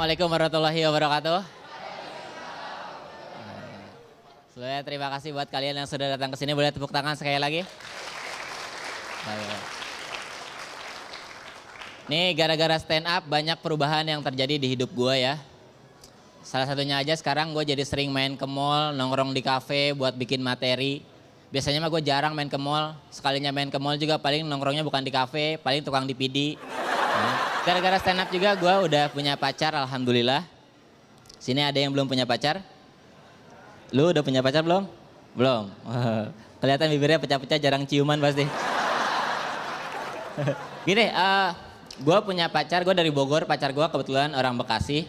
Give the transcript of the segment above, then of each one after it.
Assalamualaikum warahmatullahi wabarakatuh. Sebelumnya terima kasih buat kalian yang sudah datang ke sini. Boleh tepuk tangan sekali lagi? Nih gara-gara stand up banyak perubahan yang terjadi di hidup gue ya. Salah satunya aja sekarang gue jadi sering main ke mall, nongkrong di kafe buat bikin materi. Biasanya mah gue jarang main ke mall. Sekalinya main ke mall juga paling nongkrongnya bukan di kafe, paling tukang DPD. Gara-gara stand up juga gue udah punya pacar, alhamdulillah. Sini ada yang belum punya pacar? Lu udah punya pacar belum? Belum. Kelihatan bibirnya pecah-pecah, jarang ciuman pasti. Gini, gue punya pacar, gue dari Bogor, pacar gue kebetulan orang Bekasi.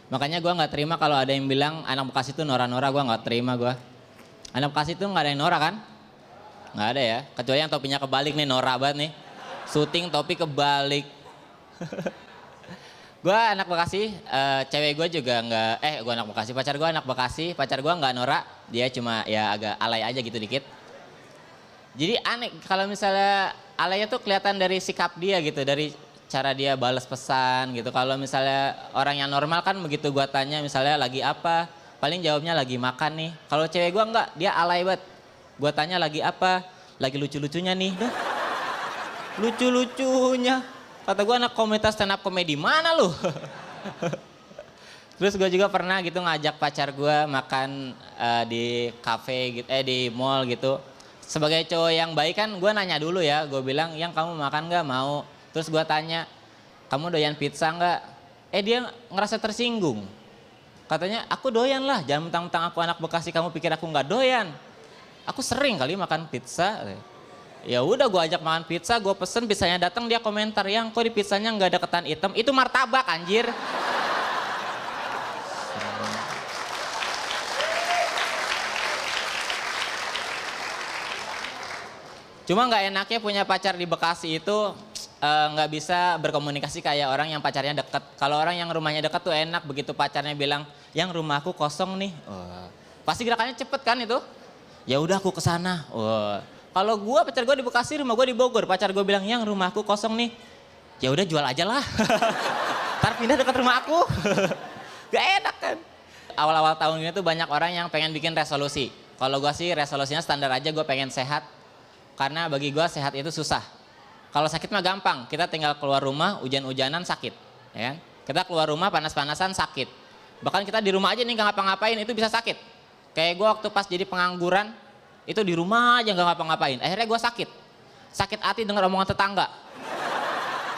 Makanya gue gak terima kalau ada yang bilang anak Bekasi itu nora-nora, gue gak terima gue. Anak Bekasi itu gak ada yang nora kan? Gak ada ya, kecuali yang topinya kebalik nih, nora banget nih. Syuting topi kebalik. Gue anak Bekasi, cewek gue juga gak, gue anak Bekasi, pacar gue anak Bekasi, pacar gue gak nora. Dia cuma ya agak alay aja gitu dikit. Jadi aneh, kalau misalnya alaynya tuh kelihatan dari sikap dia gitu, dari cara dia balas pesan gitu. Kalau misalnya orang yang normal kan begitu gua tanya misalnya lagi apa, paling jawabnya lagi makan nih. Kalau cewek gua enggak, dia alay banget. Gua tanya lagi apa, lagi lucu-lucunya nih. Dah. Lucu-lucunya. Kata gua anak komunitas stand up komedi, mana lu? Terus gua juga pernah gitu ngajak pacar gua makan di kafe gitu, di mall gitu. Sebagai cowok yang baik kan gue nanya dulu ya, gue bilang yang kamu makan gak? Mau. Terus gue tanya, kamu doyan pizza gak? Dia ngerasa tersinggung. Katanya, aku doyan lah, jangan mentang-mentang aku anak Bekasi kamu pikir aku gak doyan. Aku sering kali makan pizza. Ya udah gue ajak makan pizza, gue pesen pizzanya datang dia komentar, yang kok di pizzanya gak ada ketan hitam, itu martabak anjir. Cuma nggak enaknya punya pacar di Bekasi itu nggak bisa berkomunikasi kayak orang yang pacarnya deket. Kalau orang yang rumahnya deket tuh enak, begitu pacarnya bilang, yang rumahku kosong nih. Pasti gerakannya cepet kan itu. Ya udah aku kesana. Kalau gue pacar gue di Bekasi, rumah gue di Bogor. Pacar gue bilang, yang rumahku kosong nih. Ya udah jual aja lah. Ntar pindah dekat rumah aku. Gak enak kan. Awal-awal tahun ini tuh banyak orang yang pengen bikin resolusi. Kalau gue sih resolusinya standar aja, gue pengen sehat. Karena bagi gue sehat itu susah. Kalau sakit mah gampang, kita tinggal keluar rumah hujan-hujanan sakit. Ya kan? Kita keluar rumah panas-panasan sakit. Bahkan kita di rumah aja nih gak ngapa-ngapain itu bisa sakit. Kayak gue waktu pas jadi pengangguran, itu di rumah aja gak ngapa-ngapain. Akhirnya gue sakit. Sakit hati dengar omongan tetangga.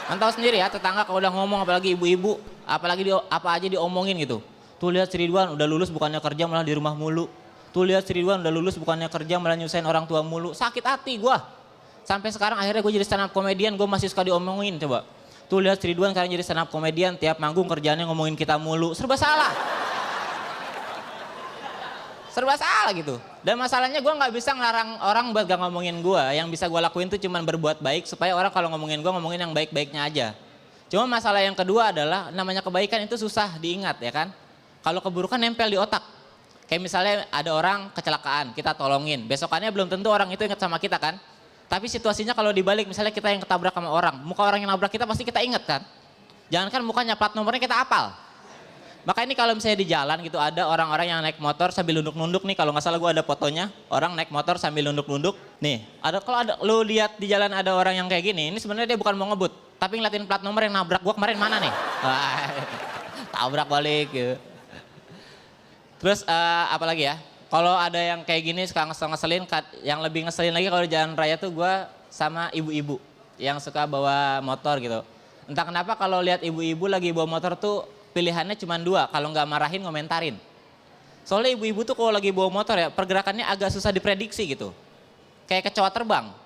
Kan tahu sendiri ya, tetangga kalau udah ngomong apalagi ibu-ibu, apalagi apa aja diomongin gitu. Tuh lihat si Ridwan udah lulus bukannya kerja malah di rumah mulu. Tuh lihat si Ridwan udah lulus bukannya kerja malah nyusahin orang tua mulu. Sakit hati gue. Sampai sekarang akhirnya gue jadi stand up komedian, gue masih suka diomongin coba. Tuh lihat si Ridwan sekarang jadi stand up komedian, tiap manggung kerjaannya ngomongin kita mulu. Serba salah. Serba salah gitu. Dan masalahnya gue gak bisa ngelarang orang buat gak ngomongin gue. Yang bisa gue lakuin tuh cuman berbuat baik supaya orang kalau ngomongin gue ngomongin yang baik-baiknya aja. Cuma masalah yang kedua adalah namanya kebaikan itu susah diingat ya kan. Kalau keburukan nempel di otak. Kayak misalnya ada orang kecelakaan, kita tolongin. Besokannya belum tentu orang itu ingat sama kita kan. Tapi situasinya kalau dibalik, misalnya kita yang ketabrak sama orang. Muka orang yang nabrak kita pasti kita ingat kan. Jangankan mukanya, plat nomornya kita hafal. Maka ini kalau misalnya di jalan gitu ada orang-orang yang naik motor sambil nunduk-nunduk nih. Kalau nggak salah gue ada fotonya. Orang naik motor sambil nunduk-nunduk. Nih, kalau ada lu lihat di jalan ada orang yang kayak gini. Ini sebenarnya dia bukan mau ngebut. Tapi ngeliatin plat nomor yang nabrak gue kemarin mana nih. Tabrak balik gitu. Terus apalagi ya, kalau ada yang kayak gini suka ngeselin, yang lebih ngeselin lagi kalau di jalan raya tuh gue sama ibu-ibu yang suka bawa motor gitu. Entah kenapa kalau lihat ibu-ibu lagi bawa motor tuh pilihannya cuma dua, kalau nggak marahin ngomentarin. Soalnya ibu-ibu tuh kalau lagi bawa motor ya pergerakannya agak susah diprediksi gitu. Kayak kecoa terbang.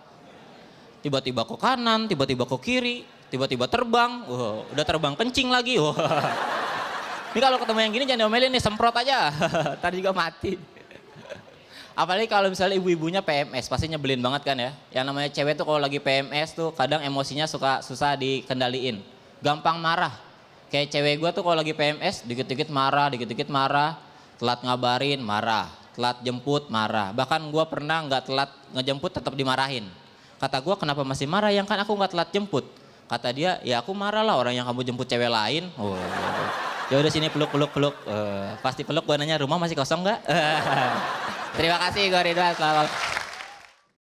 Tiba-tiba ke kanan, tiba-tiba ke kiri, tiba-tiba terbang, udah terbang kencing lagi. Ini kalau ketemu yang gini jangan diomelin nih, semprot aja. Tadi juga mati. Apalagi kalau misalnya ibu-ibunya PMS, pasti nyebelin banget kan ya. Yang namanya cewek tuh kalau lagi PMS tuh kadang emosinya suka susah dikendaliin. Gampang marah. Kayak cewek gue tuh kalau lagi PMS dikit-dikit marah. Telat ngabarin, marah. Telat jemput, marah. Bahkan gue pernah nggak telat ngejemput tetap dimarahin. Kata gue kenapa masih marah, yang kan aku nggak telat jemput. Kata dia, ya aku marah lah orang yang kamu jemput cewek lain. Ya udah sini peluk. Pasti peluk, gue nanya rumah masih kosong nggak? Terima kasih gue Ridwan. Selamat malam.